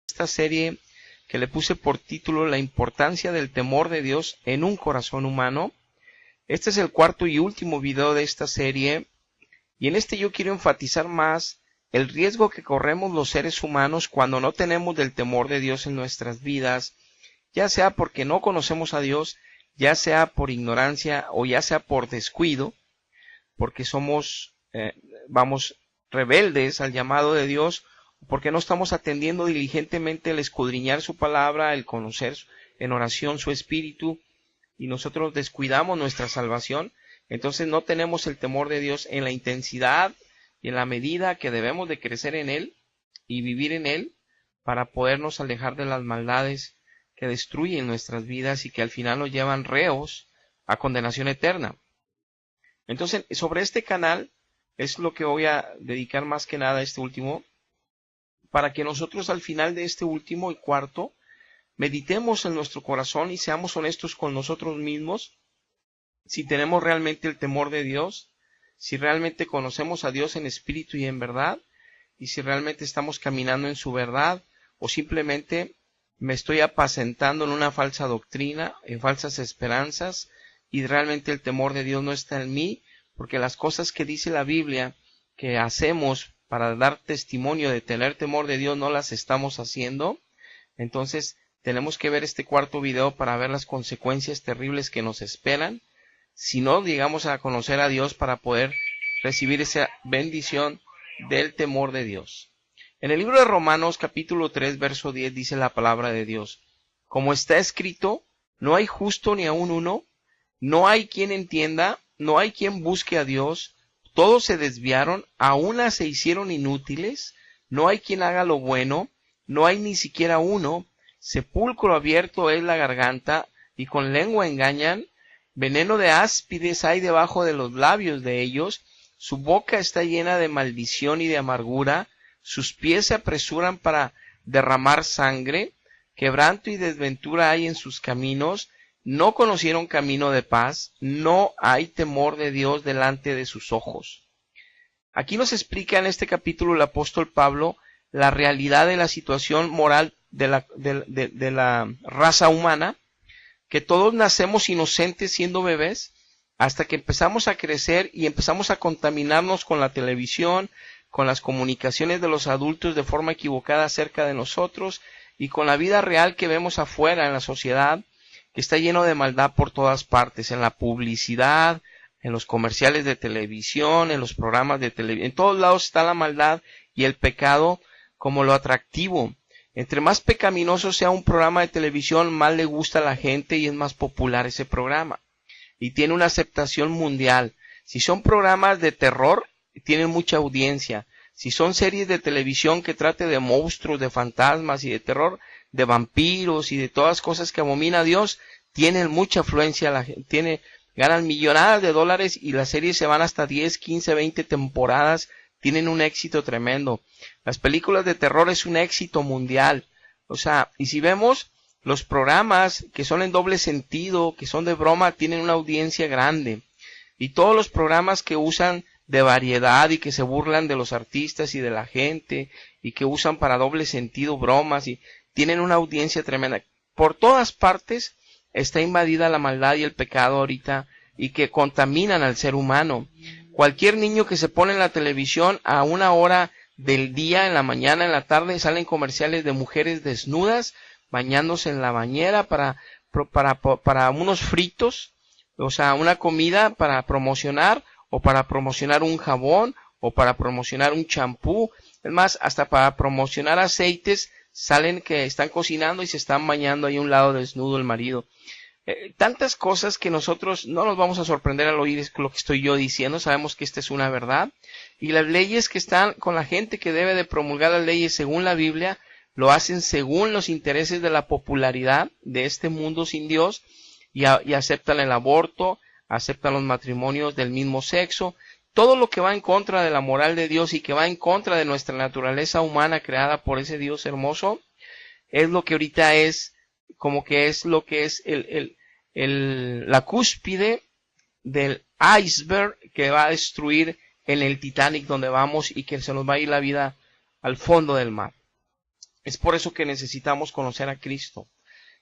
esta serie que le puse por título La importancia del temor de Dios en un corazón humano. Este es el cuarto y último video de esta serie, y en este yo quiero enfatizar más el riesgo que corremos los seres humanos cuando no tenemos del temor de Dios en nuestras vidas, ya sea porque no conocemos a Dios, ya sea por ignorancia o ya sea por descuido, porque somos, rebeldes al llamado de Dios, porque no estamos atendiendo diligentemente el escudriñar su palabra, el conocer en oración su espíritu, y nosotros descuidamos nuestra salvación. Entonces no tenemos el temor de Dios en la intensidad y en la medida que debemos de crecer en Él y vivir en Él para podernos alejar de las maldades que destruyen nuestras vidas y que al final nos llevan reos a condenación eterna. Entonces, sobre este canal es lo que voy a dedicar más que nada a este último, para que nosotros al final de este último y cuarto meditemos en nuestro corazón y seamos honestos con nosotros mismos, si tenemos realmente el temor de Dios, si realmente conocemos a Dios en espíritu y en verdad, y si realmente estamos caminando en su verdad, o simplemente me estoy apacentando en una falsa doctrina, en falsas esperanzas, y realmente el temor de Dios no está en mí, porque las cosas que dice la Biblia que hacemos para dar testimonio de tener temor de Dios no las estamos haciendo. Entonces tenemos que ver este cuarto video para ver las consecuencias terribles que nos esperan si no llegamos a conocer a Dios, para poder recibir esa bendición del temor de Dios. En el libro de Romanos capítulo 3 verso 10 dice la palabra de Dios: como está escrito, no hay justo ni aun uno, no hay quien entienda, no hay quien busque a Dios, todos se desviaron, a una se hicieron inútiles, no hay quien haga lo bueno, no hay ni siquiera uno, sepulcro abierto es la garganta, y con lengua engañan, veneno de áspides hay debajo de los labios de ellos, su boca está llena de maldición y de amargura, sus pies se apresuran para derramar sangre, quebranto y desventura hay en sus caminos, no conocieron camino de paz, no hay temor de Dios delante de sus ojos. Aquí nos explica en este capítulo el apóstol Pablo la realidad de la situación moral de la raza humana, que todos nacemos inocentes siendo bebés, hasta que empezamos a crecer y empezamos a contaminarnos con la televisión, con las comunicaciones de los adultos de forma equivocada acerca de nosotros, y con la vida real que vemos afuera en la sociedad, que está lleno de maldad por todas partes, en la publicidad, en los comerciales de televisión, en los programas de televisión, en todos lados está la maldad y el pecado como lo atractivo. Entre más pecaminoso sea un programa de televisión, más le gusta a la gente y es más popular ese programa. Y tiene una aceptación mundial. Si son programas de terror, tienen mucha audiencia. Si son series de televisión que trate de monstruos, de fantasmas y de terror, de vampiros y de todas cosas que abomina a Dios, tienen mucha afluencia, ganan millonadas de dólares y las series se van hasta 10, 15, 20 temporadas, tienen un éxito tremendo. Las películas de terror es un éxito mundial. O sea, y si vemos los programas que son en doble sentido, que son de broma, tienen una audiencia grande. Y todos los programas que usan de variedad y que se burlan de los artistas y de la gente y que usan para doble sentido bromas y tienen una audiencia tremenda. Por todas partes está invadida la maldad y el pecado ahorita y que contaminan al ser humano. Cualquier niño que se pone en la televisión a una hora del día, en la mañana, en la tarde, salen comerciales de mujeres desnudas bañándose en la bañera para unos fritos, o sea, una comida para promocionar, o para promocionar un jabón, o para promocionar un champú. Es más, hasta para promocionar aceites, salen que están cocinando y se están bañando ahí a un lado desnudo el marido. Tantas cosas que nosotros no nos vamos a sorprender al oír lo que estoy yo diciendo, sabemos que esta es una verdad. Y las leyes que están con la gente que debe de promulgar las leyes según la Biblia, lo hacen según los intereses de la popularidad de este mundo sin Dios, y aceptan el aborto, aceptan los matrimonios del mismo sexo, todo lo que va en contra de la moral de Dios y que va en contra de nuestra naturaleza humana creada por ese Dios hermoso, es lo que ahorita es, como que es lo que es la cúspide del iceberg que va a destruir en el Titanic donde vamos y que se nos va a ir la vida al fondo del mar. Es por eso que necesitamos conocer a Cristo.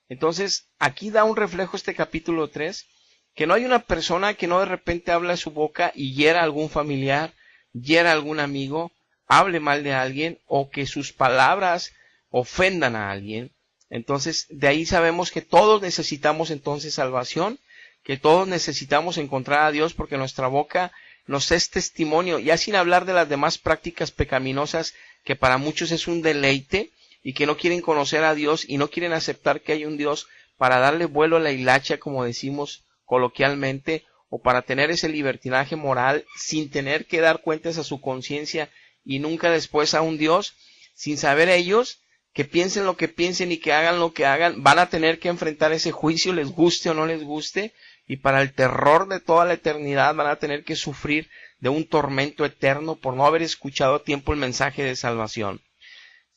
Entonces, aquí da un reflejo este capítulo 3, que no hay una persona que no de repente habla de su boca y hiera a algún familiar, hiera a algún amigo, hable mal de alguien o que sus palabras ofendan a alguien. Entonces, de ahí sabemos que todos necesitamos entonces salvación, que todos necesitamos encontrar a Dios porque nuestra boca nos es testimonio, ya sin hablar de las demás prácticas pecaminosas que para muchos es un deleite y que no quieren conocer a Dios y no quieren aceptar que hay un Dios para darle vuelo a la hilacha, como decimos coloquialmente, o para tener ese libertinaje moral sin tener que dar cuentas a su conciencia y nunca después a un Dios, sin saber ellos que piensen lo que piensen y que hagan lo que hagan, van a tener que enfrentar ese juicio, les guste o no les guste, y para el terror de toda la eternidad van a tener que sufrir de un tormento eterno por no haber escuchado a tiempo el mensaje de salvación.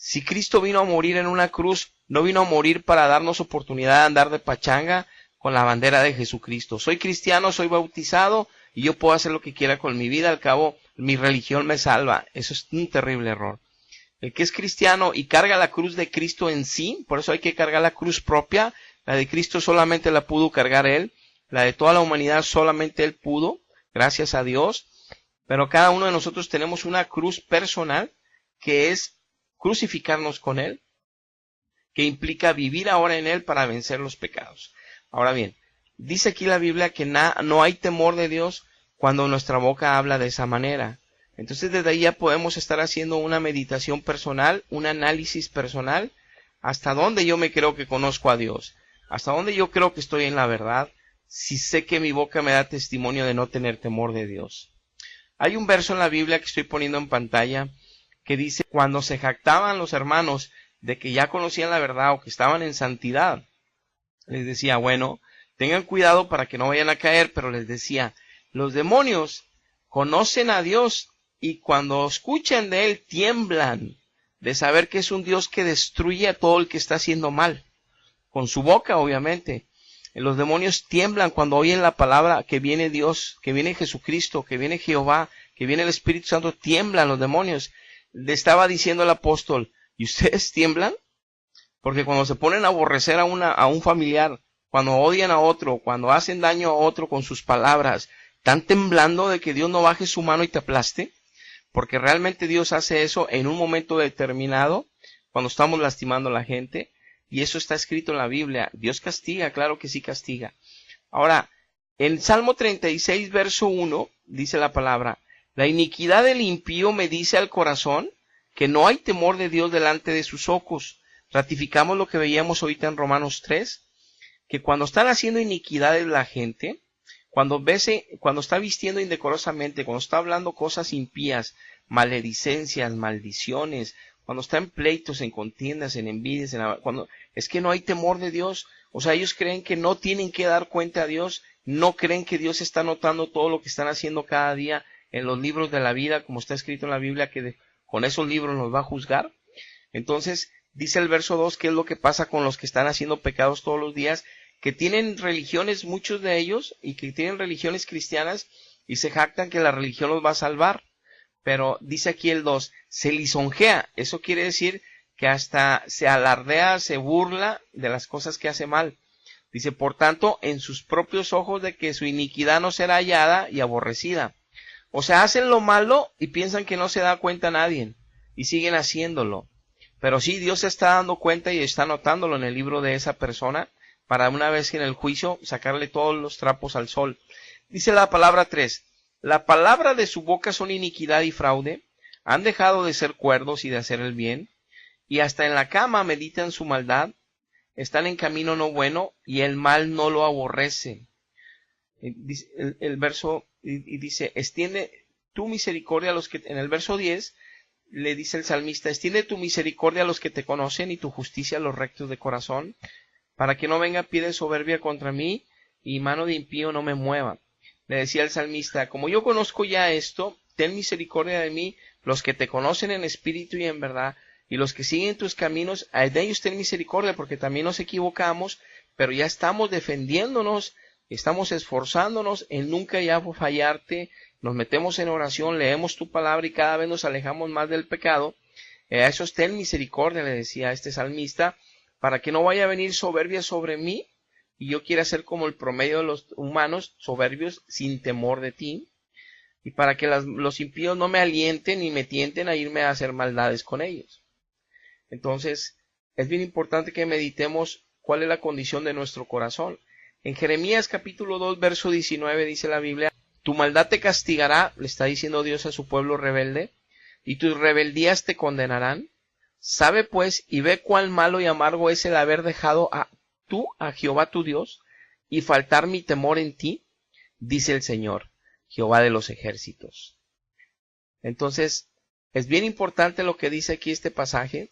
Si Cristo vino a morir en una cruz, no vino a morir para darnos oportunidad de andar de pachanga con la bandera de Jesucristo. Soy cristiano, soy bautizado y yo puedo hacer lo que quiera con mi vida, al cabo mi religión me salva. Eso es un terrible error. El que es cristiano y carga la cruz de Cristo en sí, por eso hay que cargar la cruz propia, la de Cristo solamente la pudo cargar Él, la de toda la humanidad solamente Él pudo, gracias a Dios, pero cada uno de nosotros tenemos una cruz personal que es crucificarnos con Él, que implica vivir ahora en Él para vencer los pecados. Ahora bien, dice aquí la Biblia que no hay temor de Dios cuando nuestra boca habla de esa manera. Entonces desde ahí ya podemos estar haciendo una meditación personal, un análisis personal, hasta dónde yo me creo que conozco a Dios, hasta dónde yo creo que estoy en la verdad, si sé que mi boca me da testimonio de no tener temor de Dios. Hay un verso en la Biblia que estoy poniendo en pantalla que dice, cuando se jactaban los hermanos de que ya conocían la verdad o que estaban en santidad, les decía, bueno, tengan cuidado para que no vayan a caer, pero les decía, los demonios conocen a Dios y cuando escuchan de Él tiemblan de saber que es un Dios que destruye a todo el que está haciendo mal, con su boca obviamente. Los demonios tiemblan cuando oyen la palabra que viene Dios, que viene Jesucristo, que viene Jehová, que viene el Espíritu Santo, tiemblan los demonios. Le estaba diciendo el apóstol, ¿y ustedes tiemblan? Porque cuando se ponen a aborrecer a un familiar, cuando odian a otro, cuando hacen daño a otro con sus palabras, ¿están temblando de que Dios no baje su mano y te aplaste? Porque realmente Dios hace eso en un momento determinado, cuando estamos lastimando a la gente, y eso está escrito en la Biblia. Dios castiga, claro que sí castiga. Ahora, en Salmo 36, verso 1, dice la palabra, la iniquidad del impío me dice al corazón que no hay temor de Dios delante de sus ojos. Ratificamos lo que veíamos ahorita en Romanos 3, que cuando están haciendo iniquidades la gente, cuando está vistiendo indecorosamente, cuando está hablando cosas impías, maledicencias, maldiciones, cuando está en pleitos, en contiendas, en envidias, es que no hay temor de Dios. O sea, ellos creen que no tienen que dar cuenta a Dios, no creen que Dios está notando todo lo que están haciendo cada día en los libros de la vida, como está escrito en la Biblia, que con esos libros nos va a juzgar. Entonces, dice el verso 2, ¿qué es lo que pasa con los que están haciendo pecados todos los días? Que tienen religiones, muchos de ellos, y que tienen religiones cristianas, y se jactan que la religión los va a salvar. Pero dice aquí el 2, se lisonjea. Eso quiere decir que hasta se alardea, se burla de las cosas que hace mal. Dice, por tanto, en sus propios ojos de que su iniquidad no será hallada y aborrecida. O sea, hacen lo malo y piensan que no se da cuenta nadie, y siguen haciéndolo. Pero sí, Dios se está dando cuenta y está notándolo en el libro de esa persona, para una vez que en el juicio sacarle todos los trapos al sol. Dice la palabra 3, la palabra de su boca son iniquidad y fraude, han dejado de ser cuerdos y de hacer el bien, y hasta en la cama meditan su maldad, están en camino no bueno, y el mal no lo aborrece. El verso y dice, extiende tu misericordia a los que, en el verso 10, le dice el salmista, extiende tu misericordia a los que te conocen y tu justicia a los rectos de corazón, para que no venga pie de soberbia contra mí y mano de impío no me mueva. Le decía el salmista, como yo conozco ya esto, ten misericordia de mí, los que te conocen en espíritu y en verdad, y los que siguen tus caminos, de ellos ten misericordia, porque también nos equivocamos, pero ya estamos defendiéndonos, estamos esforzándonos en nunca ya fallarte, nos metemos en oración, leemos tu palabra y cada vez nos alejamos más del pecado, A esos ten misericordia, le decía este salmista, para que no vaya a venir soberbia sobre mí y yo quiera ser como el promedio de los humanos, soberbios sin temor de ti, y para que los impíos no me alienten ni me tienten a irme a hacer maldades con ellos. Entonces, es bien importante que meditemos cuál es la condición de nuestro corazón. En Jeremías capítulo 2, verso 19 dice la Biblia, tu maldad te castigará, le está diciendo Dios a su pueblo rebelde, y tus rebeldías te condenarán. Sabe pues y ve cuán malo y amargo es el haber dejado a Jehová tu Dios, y faltar mi temor en ti, dice el Señor, Jehová de los ejércitos. Entonces, es bien importante lo que dice aquí este pasaje,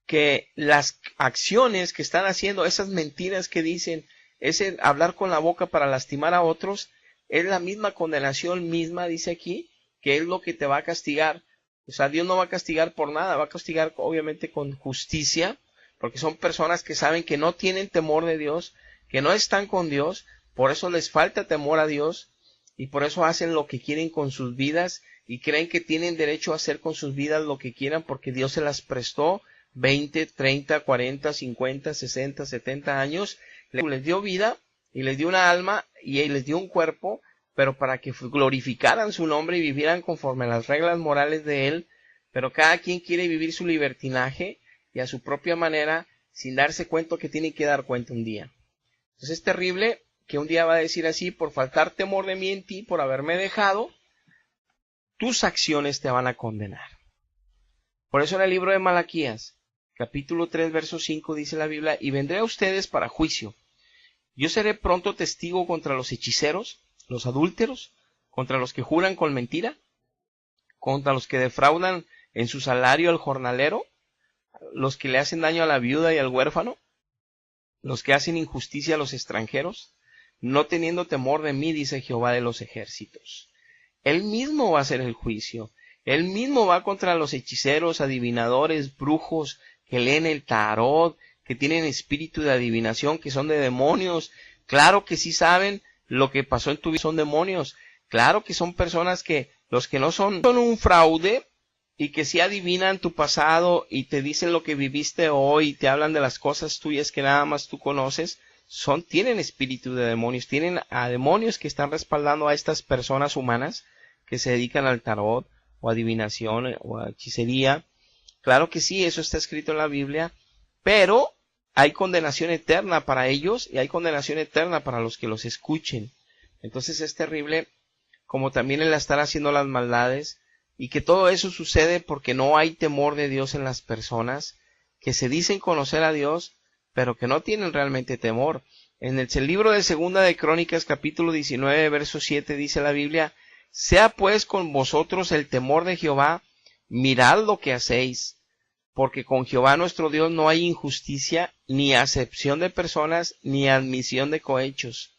que las acciones que están haciendo, esas mentiras que dicen, ese hablar con la boca para lastimar a otros, es la misma condenación misma, dice aquí, que es lo que te va a castigar. O sea, Dios no va a castigar por nada, va a castigar obviamente con justicia, porque son personas que saben que no tienen temor de Dios, que no están con Dios, por eso les falta temor a Dios, y por eso hacen lo que quieren con sus vidas, y creen que tienen derecho a hacer con sus vidas lo que quieran, porque Dios se las prestó 20, 30, 40, 50, 60, 70 años, les dio vida, y les dio una alma, y les dio un cuerpo, pero para que glorificaran su nombre y vivieran conforme a las reglas morales de Él, pero cada quien quiere vivir su libertinaje y a su propia manera, sin darse cuenta que tiene que dar cuenta un día. Entonces es terrible que un día va a decir así, por faltar temor de mí en ti, por haberme dejado, tus acciones te van a condenar. Por eso en el libro de Malaquías, capítulo 3, verso 5, dice la Biblia, y vendré a ustedes para juicio. Yo seré pronto testigo contra los hechiceros, los adúlteros, contra los que juran con mentira, contra los que defraudan en su salario al jornalero, los que le hacen daño a la viuda y al huérfano, los que hacen injusticia a los extranjeros, no teniendo temor de mí, dice Jehová de los ejércitos. Él mismo va a hacer el juicio, él mismo va contra los hechiceros, adivinadores, brujos, que leen el tarot, que tienen espíritu de adivinación, que son de demonios. Claro que sí saben lo que pasó en tu vida, son demonios. Claro que son personas que, los que no son un fraude, y que sí adivinan tu pasado y te dicen lo que viviste hoy y te hablan de las cosas tuyas que nada más tú conoces, tienen espíritu de demonios, tienen a demonios que están respaldando a estas personas humanas que se dedican al tarot o adivinación o a hechicería. Claro que sí, eso está escrito en la Biblia, pero hay condenación eterna para ellos y hay condenación eterna para los que los escuchen. Entonces es terrible como también el estar haciendo las maldades, y que todo eso sucede porque no hay temor de Dios en las personas, que se dicen conocer a Dios, pero que no tienen realmente temor. En el libro de Segunda de Crónicas, capítulo 19, verso 7, dice la Biblia, sea pues con vosotros el temor de Jehová, mirad lo que hacéis, porque con Jehová nuestro Dios no hay injusticia, ni acepción de personas, ni admisión de cohechos.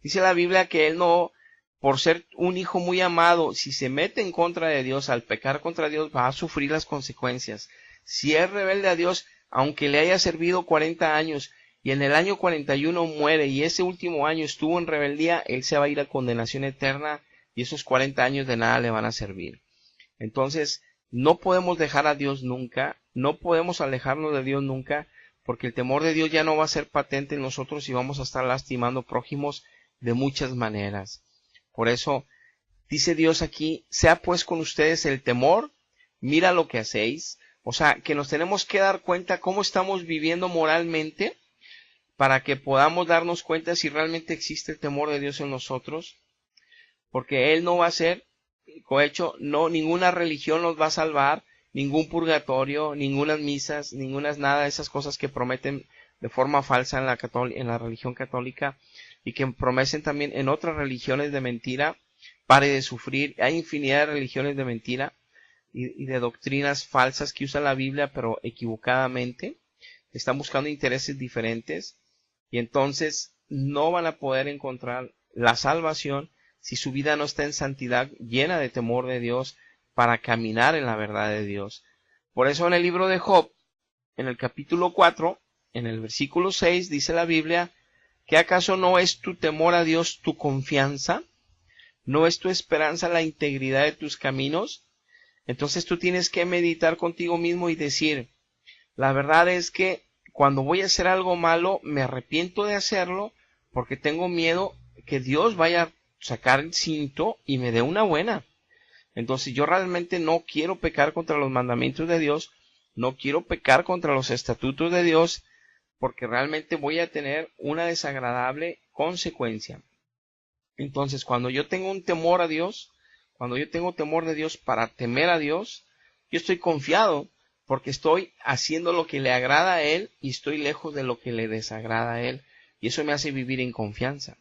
Dice la Biblia que Él no, por ser un hijo muy amado, si se mete en contra de Dios, al pecar contra Dios, va a sufrir las consecuencias. Si es rebelde a Dios, aunque le haya servido 40 años, y en el año 41 muere, y ese último año estuvo en rebeldía, él se va a ir a condenación eterna, y esos 40 años de nada le van a servir. Entonces, no podemos dejar a Dios nunca, no podemos alejarnos de Dios nunca, porque el temor de Dios ya no va a ser patente en nosotros y vamos a estar lastimando prójimos de muchas maneras. Por eso, dice Dios aquí, sea pues con ustedes el temor, mira lo que hacéis. O sea, que nos tenemos que dar cuenta cómo estamos viviendo moralmente para que podamos darnos cuenta si realmente existe el temor de Dios en nosotros. Porque Él no va a ser cohecho, no, ninguna religión nos va a salvar, ningún purgatorio, ninguna misas, nada de esas cosas que prometen de forma falsa en la religión católica y que prometen también en otras religiones de mentira. Pare de sufrir. Hay infinidad de religiones de mentira y de doctrinas falsas que usan la Biblia pero equivocadamente. Están buscando intereses diferentes y entonces no van a poder encontrar la salvación si su vida no está en santidad, llena de temor de Dios, para caminar en la verdad de Dios. Por eso en el libro de Job, en el capítulo 4, en el versículo 6, dice la Biblia, ¿que acaso no es tu temor a Dios tu confianza? ¿No es tu esperanza la integridad de tus caminos? Entonces tú tienes que meditar contigo mismo y decir, la verdad es que cuando voy a hacer algo malo, me arrepiento de hacerlo porque tengo miedo que Dios vaya a sacar el cinto y me dé una buena. Entonces yo realmente no quiero pecar contra los mandamientos de Dios, no quiero pecar contra los estatutos de Dios, porque realmente voy a tener una desagradable consecuencia. Entonces cuando yo tengo un temor a Dios, cuando yo tengo temor de Dios para temer a Dios, yo estoy confiado porque estoy haciendo lo que le agrada a Él y estoy lejos de lo que le desagrada a Él. Y eso me hace vivir en confianza.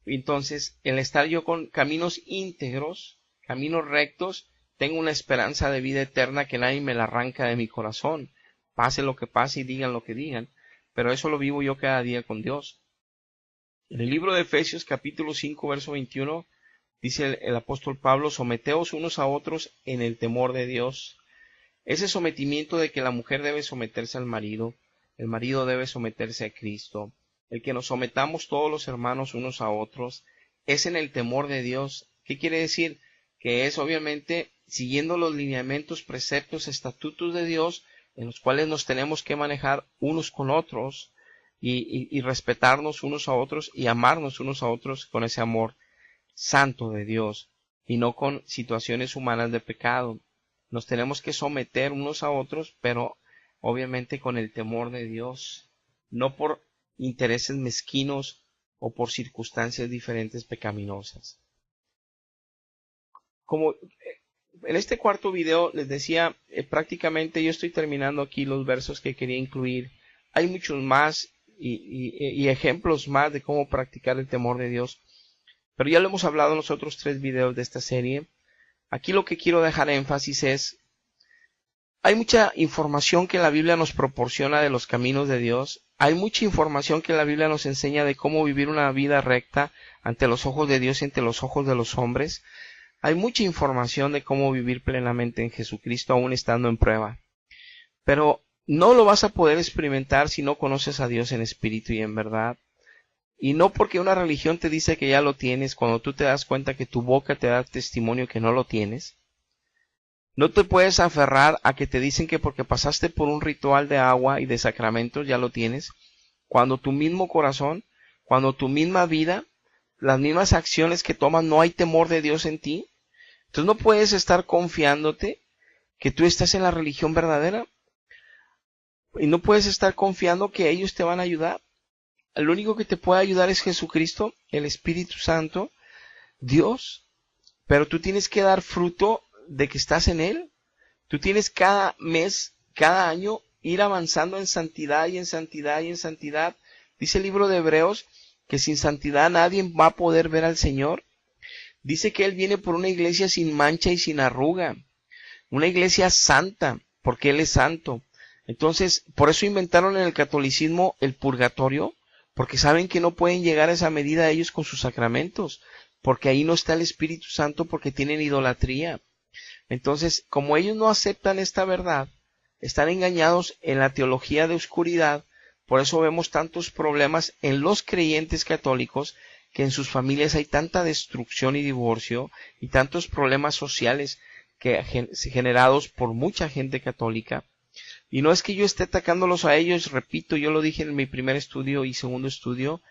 Entonces, el estar yo con caminos íntegros, caminos rectos, tengo una esperanza de vida eterna que nadie me la arranca de mi corazón. Pase lo que pase y digan lo que digan. Pero eso lo vivo yo cada día con Dios. En el libro de Efesios capítulo 5 verso 21 dice el apóstol Pablo, someteos unos a otros en el temor de Dios. Ese sometimiento de que la mujer debe someterse al marido, el marido debe someterse a Cristo, el que nos sometamos todos los hermanos unos a otros, es en el temor de Dios. ¿Qué quiere decir? Que es obviamente siguiendo los lineamientos, preceptos, estatutos de Dios, en los cuales nos tenemos que manejar unos con otros y respetarnos unos a otros y amarnos unos a otros con ese amor santo de Dios y no con situaciones humanas de pecado. Nos tenemos que someter unos a otros, pero obviamente con el temor de Dios, no por intereses mezquinos o por circunstancias diferentes pecaminosas. Como en este cuarto video les decía, prácticamente yo estoy terminando aquí los versos que quería incluir. Hay muchos más y ejemplos más de cómo practicar el temor de Dios, pero ya lo hemos hablado en los otros 3 videos de esta serie. Aquí lo que quiero dejar énfasis es, hay mucha información que la Biblia nos proporciona de los caminos de Dios. Hay mucha información que la Biblia nos enseña de cómo vivir una vida recta ante los ojos de Dios y ante los ojos de los hombres. Hay mucha información de cómo vivir plenamente en Jesucristo aún estando en prueba. Pero no lo vas a poder experimentar si no conoces a Dios en espíritu y en verdad. Y no porque una religión te dice que ya lo tienes, cuando tú te das cuenta que tu boca te da testimonio que no lo tienes. No te puedes aferrar a que te dicen que porque pasaste por un ritual de agua y de sacramentos ya lo tienes, cuando tu mismo corazón, cuando tu misma vida, las mismas acciones que tomas, no hay temor de Dios en ti. Entonces no puedes estar confiándote que tú estás en la religión verdadera y no puedes estar confiando que ellos te van a ayudar. El único que te puede ayudar es Jesucristo, el Espíritu Santo, Dios, pero tú tienes que dar fruto de que estás en Él. Tú tienes cada mes, cada año, ir avanzando en santidad y en santidad y en santidad. Dice el libro de Hebreos que sin santidad nadie va a poder ver al Señor. Dice que Él viene por una iglesia sin mancha y sin arruga, una iglesia santa, porque Él es santo. Entonces, por eso inventaron en el catolicismo el purgatorio, porque saben que no pueden llegar a esa medida ellos con sus sacramentos, porque ahí no está el Espíritu Santo, porque tienen idolatría. Entonces, como ellos no aceptan esta verdad, están engañados en la teología de oscuridad. Por eso vemos tantos problemas en los creyentes católicos, que en sus familias hay tanta destrucción y divorcio, y tantos problemas sociales generados por mucha gente católica. Y no es que yo esté atacándolos a ellos, repito, yo lo dije en mi primer estudio y segundo estudio,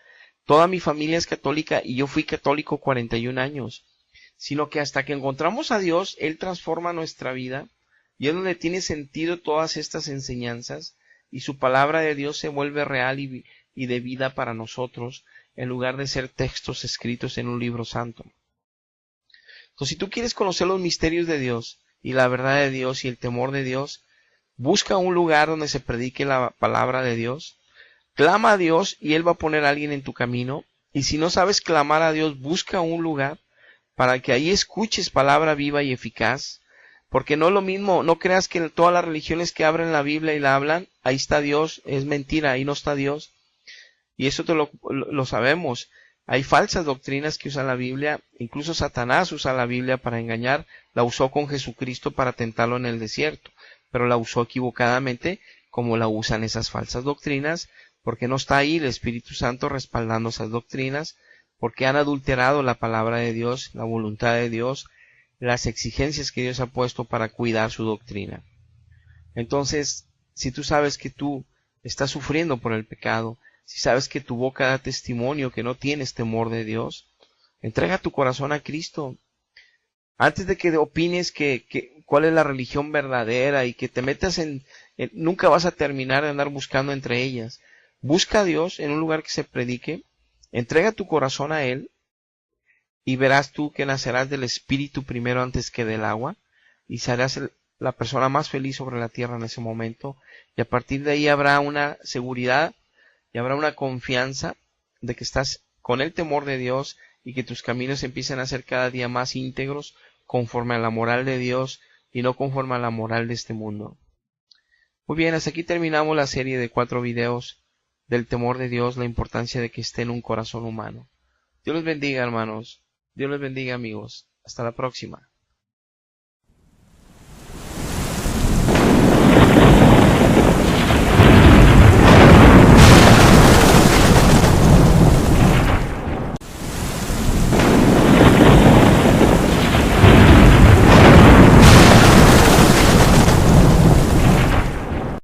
toda mi familia es católica y yo fui católico 41 años. Sino que hasta que encontramos a Dios, Él transforma nuestra vida y es donde tiene sentido todas estas enseñanzas y su palabra de Dios se vuelve real y de vida para nosotros en lugar de ser textos escritos en un libro santo. Entonces, si tú quieres conocer los misterios de Dios y la verdad de Dios y el temor de Dios, busca un lugar donde se predique la palabra de Dios, clama a Dios y Él va a poner a alguien en tu camino, y si no sabes clamar a Dios, busca un lugar para que ahí escuches palabra viva y eficaz, porque no es lo mismo, no creas que en todas las religiones que abren la Biblia y la hablan, ahí está Dios, es mentira, ahí no está Dios, y eso lo sabemos. Hay falsas doctrinas que usan la Biblia, incluso Satanás usa la Biblia para engañar, la usó con Jesucristo para tentarlo en el desierto, pero la usó equivocadamente como la usan esas falsas doctrinas, porque no está ahí el Espíritu Santo respaldando esas doctrinas, porque han adulterado la palabra de Dios, la voluntad de Dios, las exigencias que Dios ha puesto para cuidar su doctrina. Entonces, si tú sabes que tú estás sufriendo por el pecado, si sabes que tu boca da testimonio que no tienes temor de Dios, entrega tu corazón a Cristo. Antes de que opines cuál es la religión verdadera y que te metas nunca vas a terminar de andar buscando entre ellas. Busca a Dios en un lugar que se predique, entrega tu corazón a Él y verás tú que nacerás del Espíritu primero antes que del agua y serás la persona más feliz sobre la tierra en ese momento, y a partir de ahí habrá una seguridad y habrá una confianza de que estás con el temor de Dios y que tus caminos empiezan a ser cada día más íntegros conforme a la moral de Dios y no conforme a la moral de este mundo. Muy bien, hasta aquí terminamos la serie de 4 videos del temor de Dios, la importancia de que esté en un corazón humano. Dios los bendiga, hermanos. Dios les bendiga, amigos. Hasta la próxima.